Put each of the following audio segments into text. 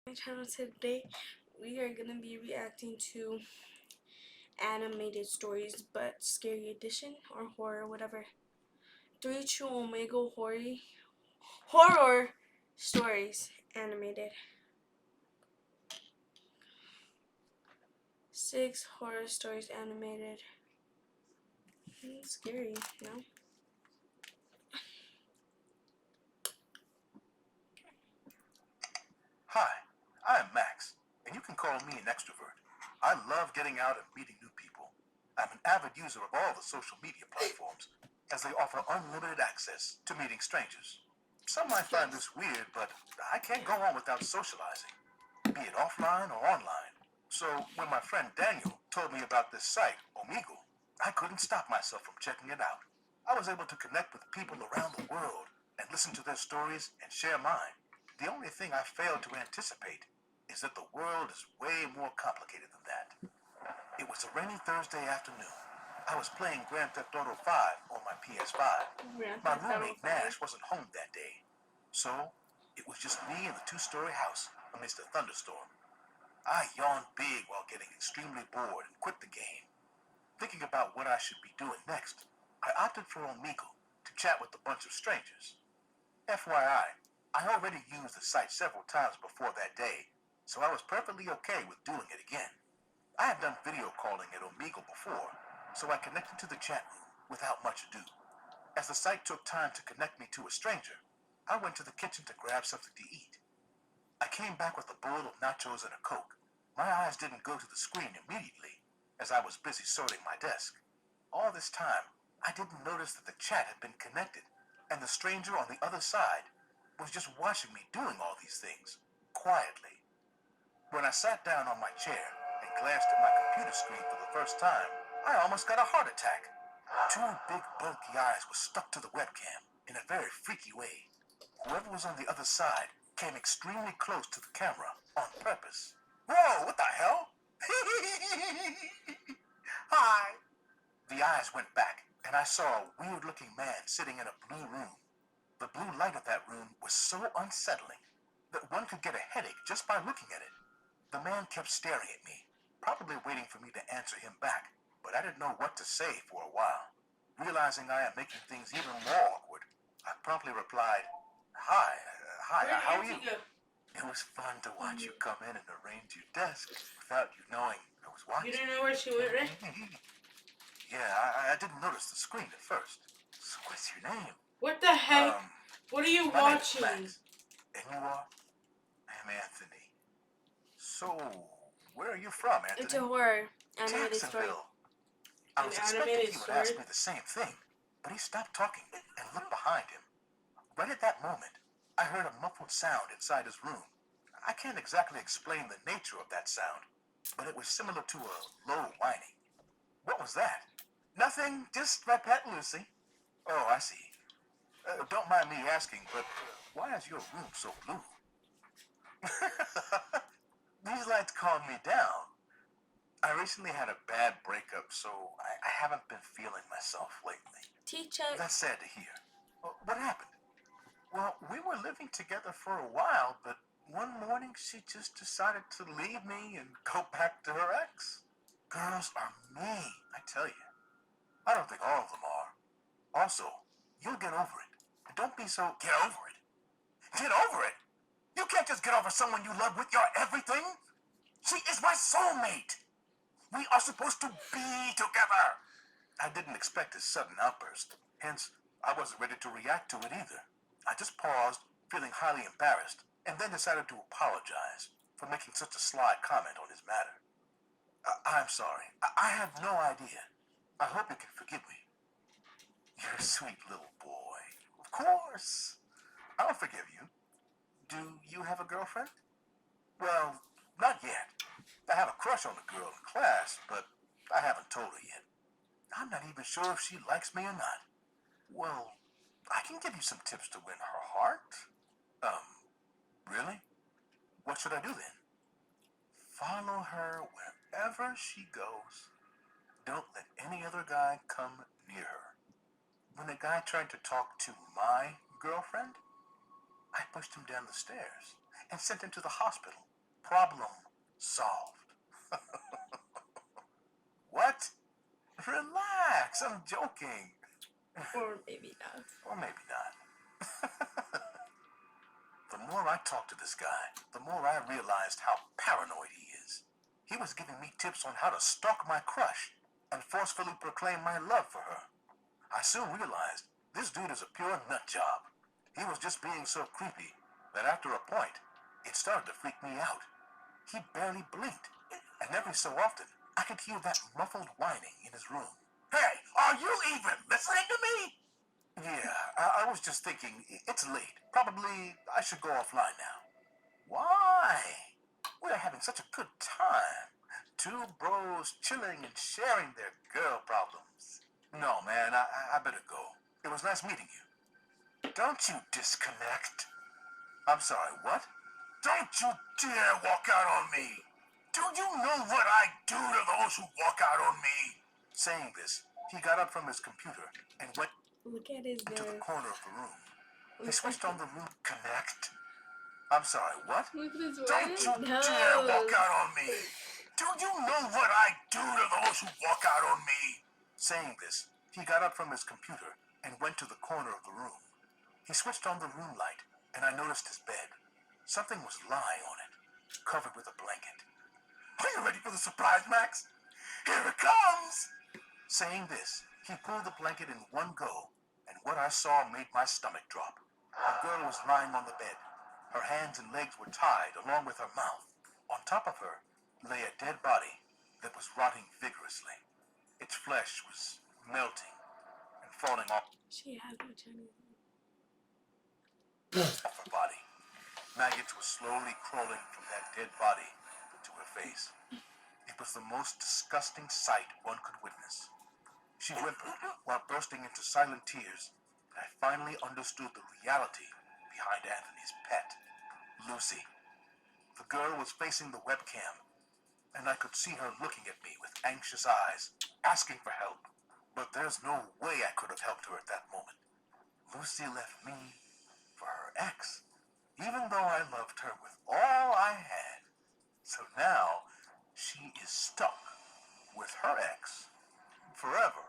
My channel today we are gonna be reacting to animated stories, but scary edition or horror, whatever. 3 true Omega horror stories animated. 6 horror stories animated. Scary, no? Hi, I'm Max, and you can call me an extrovert. I love getting out and meeting new people. I'm an avid user of all the social media platforms, as they offer unlimited access to meeting strangers. Some might find this weird, but I can't go on without socializing, be it offline or online. So when my friend Daniel told me about this site, Omegle, I couldn't stop myself from checking it out. I was able to connect with people around the world and listen to their stories and share mine. The only thing I failed to anticipate is that the world is way more complicated than that. It was a rainy Thursday afternoon. I was playing Grand Theft Auto 5 on my PS5. My roommate Nash wasn't home that day, so it was just me in the two-story house amidst a thunderstorm. I yawned big while getting extremely bored and quit the game. Thinking about what I should be doing next, I opted for Omegle to chat with a bunch of strangers. FYI, I already used the site several times before that day, so I was perfectly okay with doing it again. I had done video calling at Omegle before, so I connected to the chat room without much ado. As the site took time to connect me to a stranger, I went to the kitchen to grab something to eat. I came back with a bowl of nachos and a Coke. My eyes didn't go to the screen immediately, as I was busy sorting my desk. All this time, I didn't notice that the chat had been connected, and the stranger on the other side was just watching me doing all these things, quietly. When I sat down on my chair and glanced at my computer screen for the first time, I almost got a heart attack. Two big bulky eyes were stuck to the webcam in a very freaky way. Whoever was on the other side came extremely close to the camera on purpose. Whoa, what the hell? Hi. The eyes went back, and I saw a weird-looking man sitting in a blue room. The blue light of that room was so unsettling that one could get a headache just by looking at it. The man kept staring at me, probably waiting for me to answer him back, but I didn't know what to say for a while. Realizing I am making things even more awkward, I promptly replied, Hi, how are you? It was fun to watch you come in and arrange your desk without you knowing I was watching. You didn't know where she went, right? Yeah, I didn't notice the screen at first. So what's your name? What the heck? What are you My name is watching? Max. And you are? I'm Anthony. So, where are you from, Anthony? It's a horror animated story. Jacksonville. I was expecting he would ask me the same thing, but he stopped talking and looked behind him. Right at that moment, I heard a muffled sound inside his room. I can't exactly explain the nature of that sound, but it was similar to a low whining. What was that? Nothing, just my pet Lucy. Oh, I see. Don't mind me asking, but why is your room so blue? These lights calm me down. I recently had a bad breakup, so I haven't been feeling myself lately. Teacher. That's sad to hear. What happened? Well, we were living together for a while, but one morning she just decided to leave me and go back to her ex. Girls are mean, I tell you. I don't think all of them are. Also, you'll get over it. And don't be so... Get over it? Get over it? You can't just get over someone you love with your everything. She is my soulmate. We are supposed to be together. I didn't expect a sudden outburst. Hence, I wasn't ready to react to it either. I just paused, feeling highly embarrassed, and then decided to apologize for making such a sly comment on his matter. I'm sorry. I have no idea. I hope you can forgive me. You're a sweet little boy. Of course. I'll forgive you. Do you have a girlfriend? Well, not yet. I have a crush on the girl in class, but I haven't told her yet. I'm not even sure if she likes me or not. Well, I can give you some tips to win her heart. Really? What should I do then? Follow her wherever she goes. Don't let any other guy come near her. When a guy tried to talk to my girlfriend, I pushed him down the stairs and sent him to the hospital Problem solved. What? Relax, I'm joking. Or maybe not. Or maybe not. The more I talked to this guy, the more I realized how paranoid he is. He was giving me tips on how to stalk my crush and forcefully proclaim my love for her. I soon realized this dude is a pure nut job. He was just being so creepy that after a point, it started to freak me out. He barely blinked, and every so often, I could hear that muffled whining in his room. Hey, are you even listening to me? Yeah, I was just thinking, it's late. Probably I should go offline now. Why? We're having such a good time. Two bros chilling and sharing their girl problems. No, man, I better go. It was nice meeting you. Don't you disconnect. I'm sorry, what? Don't you dare walk out on me! Do you know what I do to those who walk out on me? Saying this, he got up from his computer and went Look at his to the nose. corner of the room. He Look switched at on the room connect. I'm sorry, what? Look at his Don't you nose. dare walk out on me! Do you know what I do to those who walk out on me? Saying this, he got up from his computer and went to the corner of the room. He switched on the room light, and I noticed his bed. Something was lying on it, covered with a blanket. Are you ready for the surprise, Max? Here it comes! Saying this, he pulled the blanket in one go, and what I saw made my stomach drop. A girl was lying on the bed. Her hands and legs were tied, along with her mouth. On top of her lay a dead body that was rotting vigorously. Its flesh was melting and falling off She has no Chinese. her body. Maggots were slowly crawling from that dead body to her face. It was the most disgusting sight one could witness. She whimpered while bursting into silent tears, and I finally understood the reality behind Anthony's pet, Lucy. The girl was facing the webcam, and I could see her looking at me with anxious eyes, asking for help. But there's no way I could have helped her at that moment. Lucy left me for her ex, even though I loved her with all I had. So now she is stuck with her ex forever.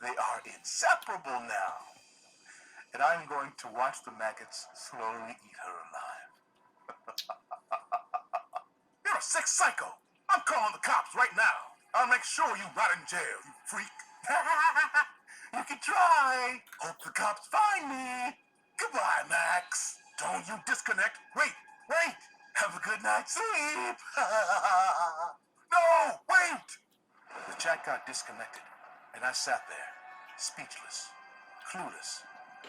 They are inseparable now. And I'm going to watch the maggots slowly eat her alive. You're a sick psycho. I'm calling the cops right now. I'll make sure you rot in jail, you freak. You can try. Hope the cops find me. Goodbye, Max. Don't you disconnect. Wait. Have a good night's sleep. No, wait. The chat got disconnected, and I sat there, speechless, clueless,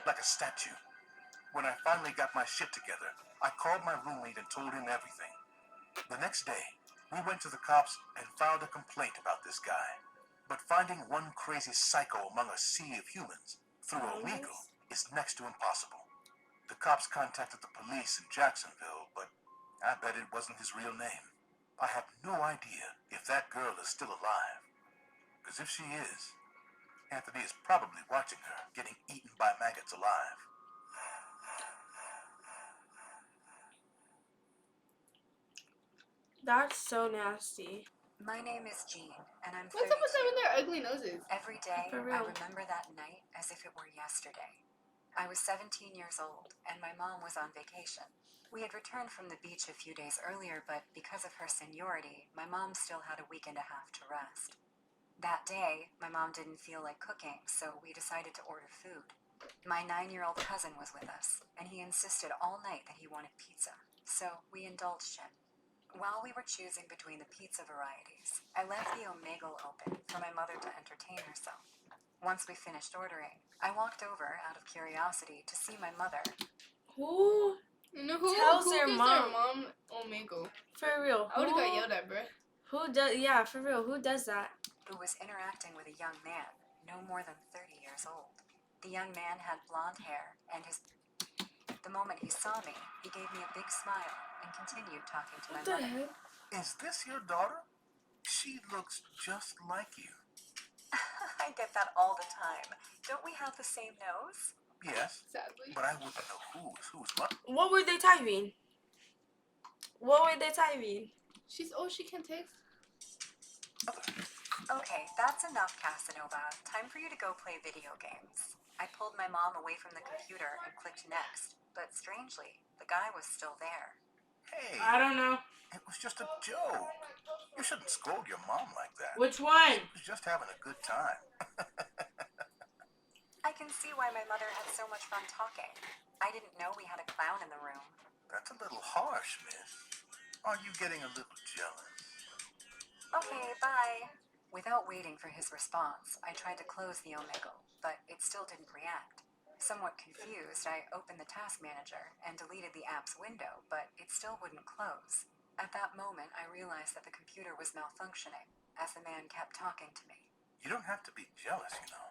like a statue. When I finally got my shit together, I called my roommate and told him everything. The next day, we went to the cops and filed a complaint about this guy. But finding one crazy psycho among a sea of humans through Omegle is next to impossible. The cops contacted the police in Jacksonville, but I bet it wasn't his real name. I have no idea if that girl is still alive. Because if she is, Anthony is probably watching her getting eaten by maggots alive. That's so nasty. My name is Jean, and I'm What's up with 32. them and their ugly noses? Every day, For I real. remember that night as if it were yesterday. I was 17 years old, and my mom was on vacation. We had returned from the beach a few days earlier, but because of her seniority, my mom still had a week and a half to rest. That day, my mom didn't feel like cooking, so we decided to order food. My 9-year-old cousin was with us, and he insisted all night that he wanted pizza, so we indulged him. While we were choosing between the pizza varieties, I left the Omegle open for my mother to entertain herself. Once we finished ordering, I walked over out of curiosity to see my mother. Who? You know who Tells who their gives mom. their mom Omegle? For real. I would have got yelled at, bruh. Who does? Yeah, for real. Who does that? Who was interacting with a young man, no more than 30 years old. The young man had blonde hair, and the moment he saw me, he gave me a big smile and continued talking to my What the mother. heck? Is this your daughter? She looks just like you. I get that all the time. Don't we have the same nose? Yes, Sadly. but I wouldn't know whose mother. What were they typing? What were they typing? She can text. Okay, that's enough, Casanova. Time for you to go play video games. I pulled my mom away from the computer and clicked next, but strangely, the guy was still there. Hey, I don't know. it was just a joke. You shouldn't scold your mom like that. Which one? She was just having a good time. I can see why my mother had so much fun talking. I didn't know we had a clown in the room. That's a little harsh, miss. Are you getting a little jealous? Okay, bye. Without waiting for his response, I tried to close the Omegle, but it still didn't react. Somewhat confused, I opened the task manager and deleted the app's window, but it still wouldn't close. At that moment, I realized that the computer was malfunctioning, as the man kept talking to me. You don't have to be jealous, you know.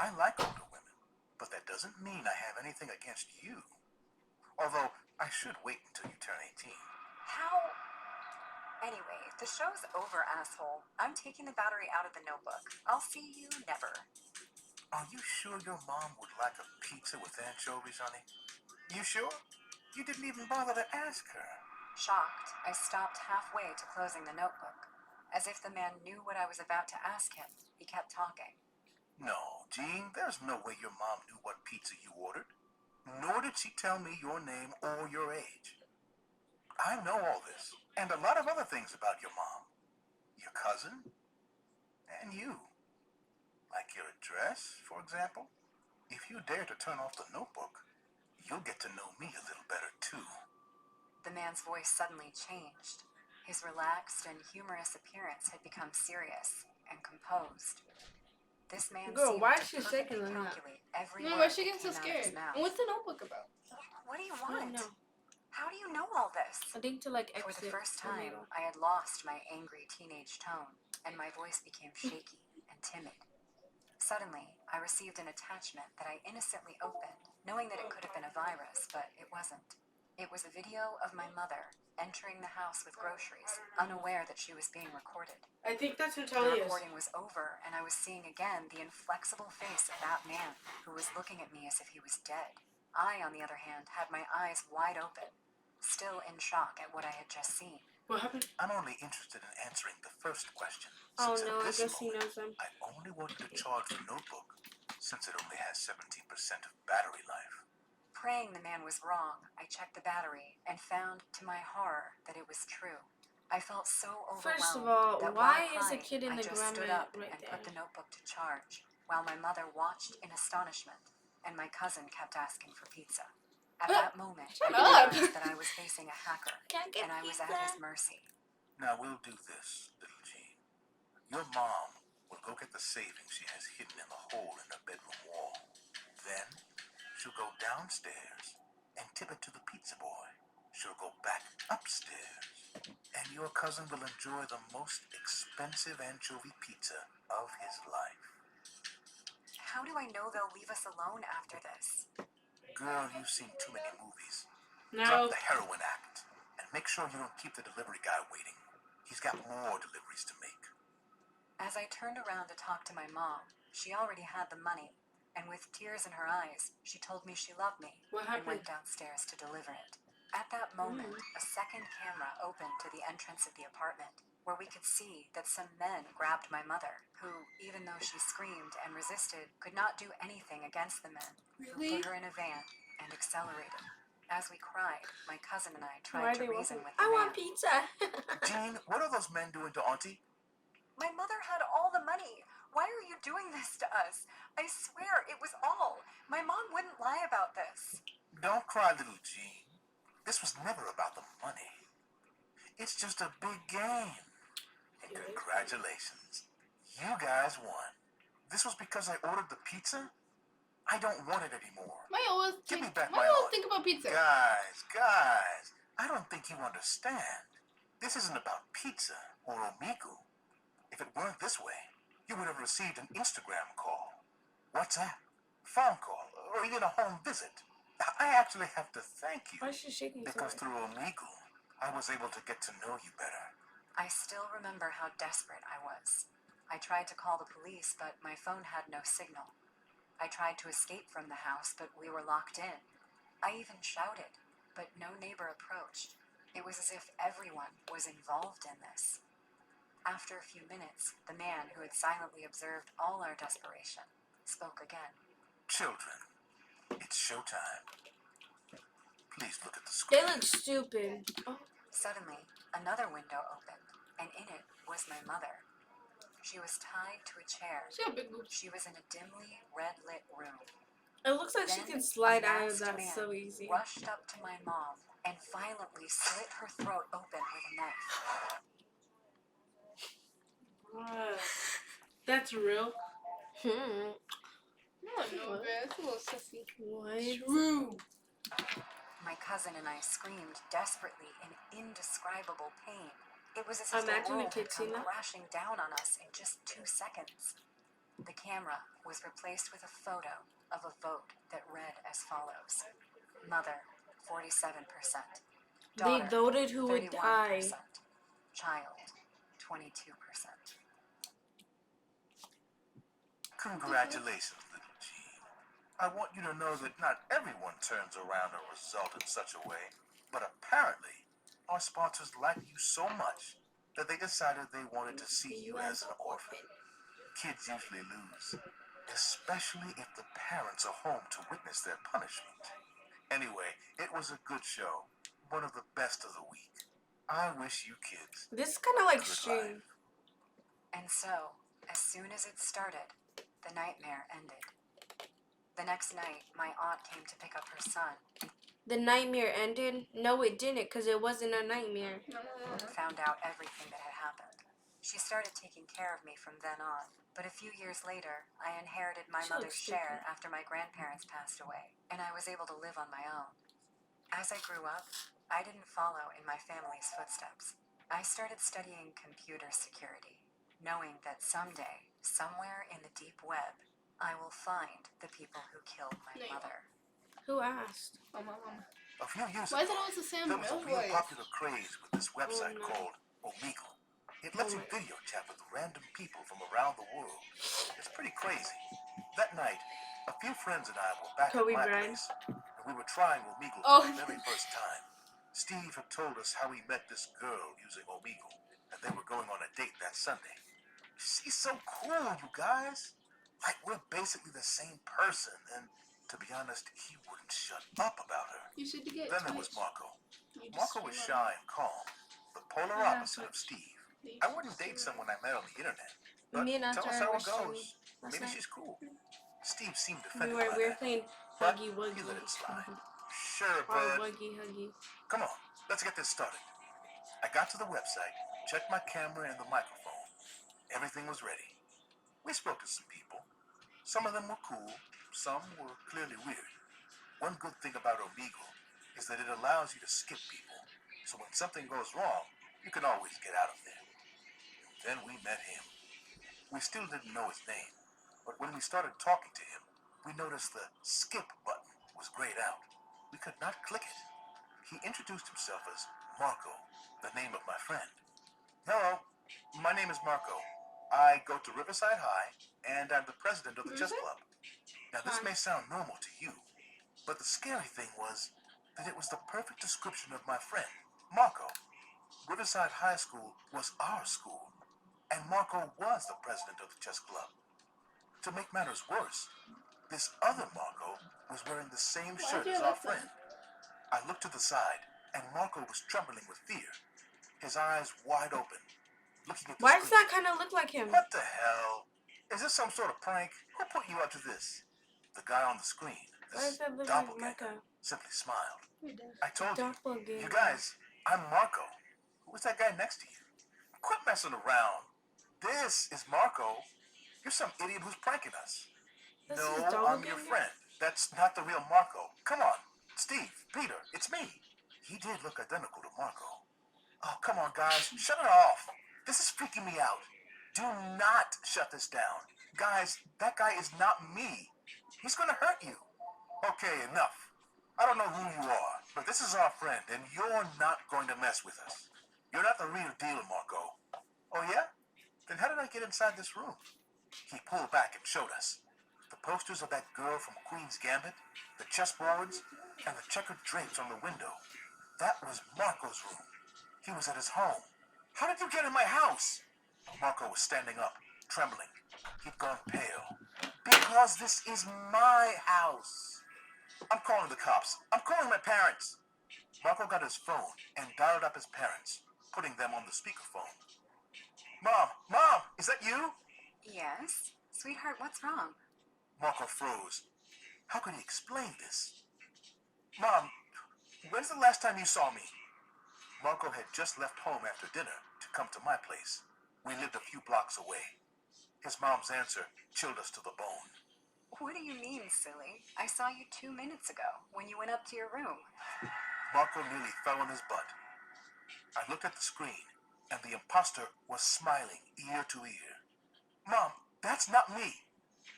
I like older women, but that doesn't mean I have anything against you. Although, I should wait until you turn 18. How? Anyway, the show's over, asshole. I'm taking the battery out of the notebook. I'll see you never. Are you sure your mom would like a pizza with anchovies, honey? You sure? You didn't even bother to ask her. Shocked, I stopped halfway to closing the notebook. As if the man knew what I was about to ask him, he kept talking. No, Jean, there's no way your mom knew what pizza you ordered. Nor did she tell me your name or your age. I know all this, and a lot of other things about your mom, your cousin, and you. Like your address, for example. If you dare to turn off the notebook, you'll get to know me a little better, too. The man's voice suddenly changed. His relaxed and humorous appearance had become serious and composed. This man Girl, seemed why to is she perfectly shaking like that? calculate every No, word why she that getting so came out of his scared? mouth. And what's the notebook about? What do you I don't want? know. How do you know all this? I think to like For exit. the first time, Omegle. I had lost my angry teenage tone, and my voice became shaky and timid. Suddenly, I received an attachment that I innocently opened, knowing that it could have been a virus, but it wasn't. It was a video of my mother entering the house with groceries, unaware that she was being recorded. I think that's The Natalia's. recording was over, and I was seeing again the inflexible face of that man who was looking at me as if he was dead. I, on the other hand, had my eyes wide open, still in shock at what I had just seen. What happened? I'm only interested in answering the first question. Oh Since no, at I this guess he moment, knows them. I only wanted to charge the notebook, since it only has 17% of battery life. Praying the man was wrong, I checked the battery and found, to my horror, that it was true. I felt so overwhelmed First of all, that why while is a crying, kid in I the just stood grandma up right and there? put the notebook to charge, while my mother watched in astonishment, and my cousin kept asking for pizza. At that moment, Shut I up. realized that I was facing a hacker, Can't get and I was at his mercy. Now we'll do this, little Jean. Your mom will go get the savings she has hidden in the hole in the bedroom wall. Then she'll go downstairs and tip it to the pizza boy. She'll go back upstairs, and your cousin will enjoy the most expensive anchovy pizza of his life. How do I know they'll leave us alone after this? Girl, you've seen too many movies. No. Drop the heroin act, and make sure you don't keep the delivery guy waiting. He's got more deliveries to make. As I turned around to talk to my mom, she already had the money, and with tears in her eyes, she told me she loved me What and happened? went downstairs to deliver it. At that moment, a second camera opened to the entrance of the apartment, where we could see that some men grabbed my mother, who, even though she screamed and resisted, could not do anything against the men, who Really? put her in a van and accelerated. As we cried, my cousin and I Why tried they to reason walking? with the I man. want pizza. Jean, what are those men doing to Auntie? My mother had all the money. Why are you doing this to us? I swear it was all. My mom wouldn't lie about this. Don't cry, little Jean. This was never about the money. It's just a big game. And congratulations. You guys won. This was because I ordered the pizza? I don't want it anymore. Why you always Give think? me back Why my you always aunt. think about pizza? Guys, I don't think you understand. This isn't about pizza or omiku. If it weren't this way, you would have received an Instagram call, WhatsApp, phone call, or even a home visit. I actually have to thank you Why is she shaking so because much? through Omigu, I was able to get to know you better. I still remember how desperate I was. I tried to call the police, but my phone had no signal. I tried to escape from the house, but we were locked in. I even shouted, but no neighbor approached. It was as if everyone was involved in this. After a few minutes, the man who had silently observed all our desperation spoke again. Children, it's showtime. Please look at the They screen. look stupid. Oh, Suddenly, another window opened, and in it was my mother. She was tied to a chair. She got big boobs. She was in a dimly red-lit room. it looks like she Then can slide a out of masked that man so easy. rushed up to my mom and violently slit her throat open with a knife. That's real. Hmm. No, no, man. It's a little sussy. What? True. My cousin and I screamed desperately in indescribable pain. It was as if the Imagine a world kid had seeing come that. crashing down on us in just 2 seconds. The camera was replaced with a photo of a vote that read as follows: Mother, 47%. They Daughter, voted who would 31%. die. Child, 22%. Congratulations, little Jean. I want you to know that not everyone turns around a result in such a way, but apparently our sponsors like you so much that they decided they wanted to see you as an orphan. Kids usually lose, especially if the parents are home to witness their punishment. Anyway, it was a good show, one of the best of the week. I wish you kids This is kind of like good Stream. life. And so, as soon as it started, the nightmare ended. The next night, my aunt came to pick up her son The nightmare ended? No, it didn't, because it wasn't a nightmare. and found out everything that had happened. She started taking care of me from then on, but a few years later, I inherited my She mother's looks share stupid. after my grandparents passed away, and I was able to live on my own. As I grew up, I didn't follow in my family's footsteps. I started studying computer security, knowing that someday, somewhere in the deep web, I will find the people who killed my No, you won't. mother. Who asked? Mama. A few years Why is it ago, always the same there was a real voice? popular craze with this website no. called Omegle. It lets you Oh my- video chat with random people from around the world. It's pretty crazy. That night, a few friends and I were back Kobe at my Bryant. place, and we were trying Omegle Oh. for the very first time. Steve had told us how he met this girl using Omegle, and they were going on a date that Sunday. She's so cool, you guys. Like, we're basically the same person, and to be honest, he wouldn't shut up about her. You should get Then there was Twitch. Marco. You just Marco was stream shy and calm, the polar Yeah, opposite of Twitch. Steve. You I just wouldn't date stream someone I met on the internet. But Me and tell after us I how was it streaming goes. last Maybe night. she's cool. Steve seemed We offended were by that, playing but Huggy he let it Wuggy. slide. Sure, Or bud. Wuggy Huggy. Come on, let's get this started. I got to the website, checked my camera and the microphone. Everything was ready. We spoke to some people. Some of them were cool, some were clearly weird. One good thing about Omegle is that it allows you to skip people, so when something goes wrong, you can always get out of there. Then we met him. We still didn't know his name, but when we started talking to him, we noticed the skip button was grayed out. We could not click it. He introduced himself as Marco, the name of my friend. Hello, my name is Marco. I go to Riverside High, and I'm the president of the chess club. Now, this may sound normal to you, but the scary thing was that it was the perfect description of my friend, Marco. Riverside High School was our school, and Marco was the president of the chess club. To make matters worse, this other Marco was wearing the same Why'd shirt you as our listen? friend. I looked to the side, and Marco was trembling with fear, his eyes wide open, looking at the Why does screen. that kind of look like him? What the hell? Is this some sort of prank? Who put you up to this? The guy on the screen, Why this does that look like doppelganger, Micah? simply smiled. Who does? I told you, Doppelganger. you guys, I'm Marco. Who's that guy next to you? Quit messing around. This is Marco. You're some idiot who's pranking us. This No, is I'm your doppelganger? friend. That's not the real Marco. Come on, Steve, Peter, it's me. He did look identical to Marco. Oh, come on, guys, shut it off. This is freaking me out. Do not shut this down. Guys, that guy is not me. He's gonna hurt you. Okay, enough. I don't know who you are, but this is our friend, and you're not going to mess with us. You're not the real deal, Marco. Oh, yeah? Then how did I get inside this room? He pulled back and showed us. The posters of that girl from Queen's Gambit, the chessboards, and the checkered drapes on the window. That was Marco's room. He was at his home. How did you get in my house? Marco was standing up, trembling. He'd gone pale. Because this is my house. I'm calling the cops. I'm calling my parents. Marco got his phone and dialed up his parents, putting them on the speakerphone. Mom, is that you? Yes? Sweetheart, what's wrong? Marco froze. How could he explain this? Mom, when's the last time you saw me? Marco had just left home after dinner to come to my place. We lived a few blocks away. His mom's answer chilled us to the bone. What do you mean, silly? I saw you 2 minutes ago when you went up to your room. Marco nearly fell on his butt. I looked at the screen, and the imposter was smiling ear to ear. Mom, that's not me.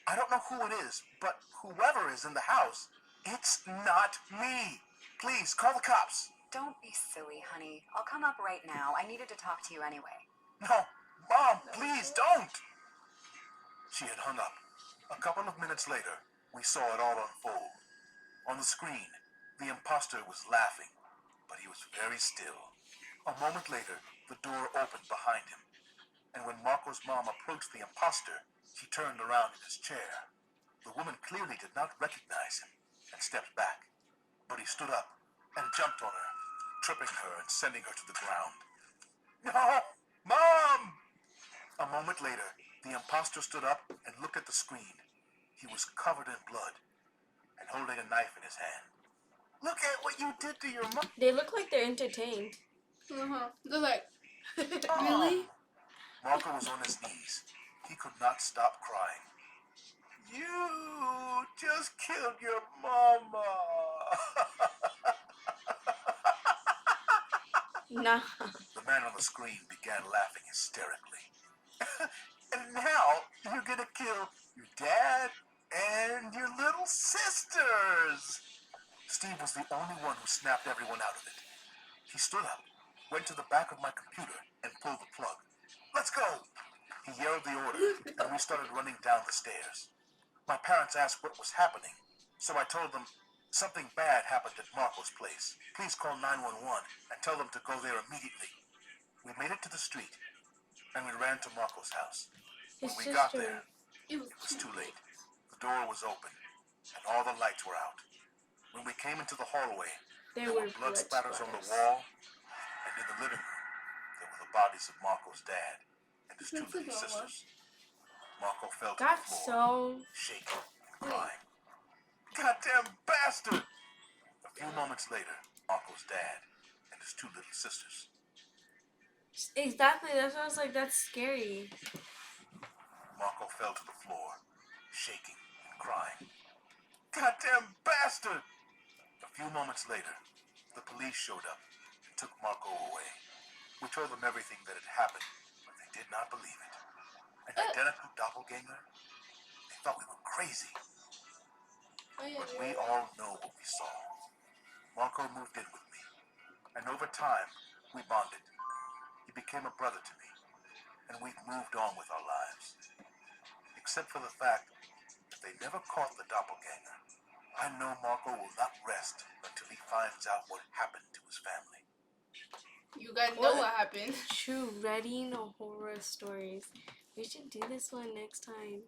I don't know who it is, but whoever is in the house, it's not me. Please, call the cops. Don't be silly, honey. I'll come up right now. I needed to talk to you anyway. No, Mom, please don't. She had hung up. A couple of minutes later, we saw it all unfold. On the screen, the imposter was laughing, but he was very still. A moment later, the door opened behind him, and when Marco's mom approached the imposter, he turned around in his chair. The woman clearly did not recognize him and stepped back, but he stood up and jumped on her, tripping her and sending her to the ground. No! Mom! A moment later, the imposter stood up and looked at the screen. He was covered in blood and holding a knife in his hand. Look at what you did to your mom. They look like they're entertained. They're like, Really? Marco was on his knees. He could not stop crying. You just killed your mama. Nah. The man on the screen began laughing hysterically. And now you're gonna kill your dad and your little sisters. Steve was the only one who snapped everyone out of it. He stood up, went to the back of my computer, and pulled the plug. Let's go! He yelled the order, and we started running down the stairs. My parents asked what was happening, so I told them something bad happened at Marco's place. Please call 911 and tell them to go there immediately. We made it to the street, and we ran to Marco's house. His When we got sister. there, it was too late. The door was open, and all the lights were out. When we came into the hallway, There there were were blood blood spatters on the splatters. wall, and in the living room, there were the bodies of Marco's dad and his two That's a little good one. sisters. Marco fell to That's the floor, so. shaking and crying. Goddamn bastard! A few moments later, Marco's dad and his two little sisters. Exactly. That's what I was like. That's scary. Marco fell to the floor, shaking and crying. Goddamn bastard! A few moments later, the police showed up and took Marco away. We told them everything that had happened, but they did not believe it. An identical doppelganger? They thought we were crazy, oh yeah, but we all know what we saw. Marco moved in with me, and over time, we bonded. He became a brother to me, and we've moved on with our lives. Except for the fact that they never caught the doppelganger. I know Marco will not rest until he finds out what happened to his family. you guys know What? what happened. True Reading horror stories. We should do this one next time.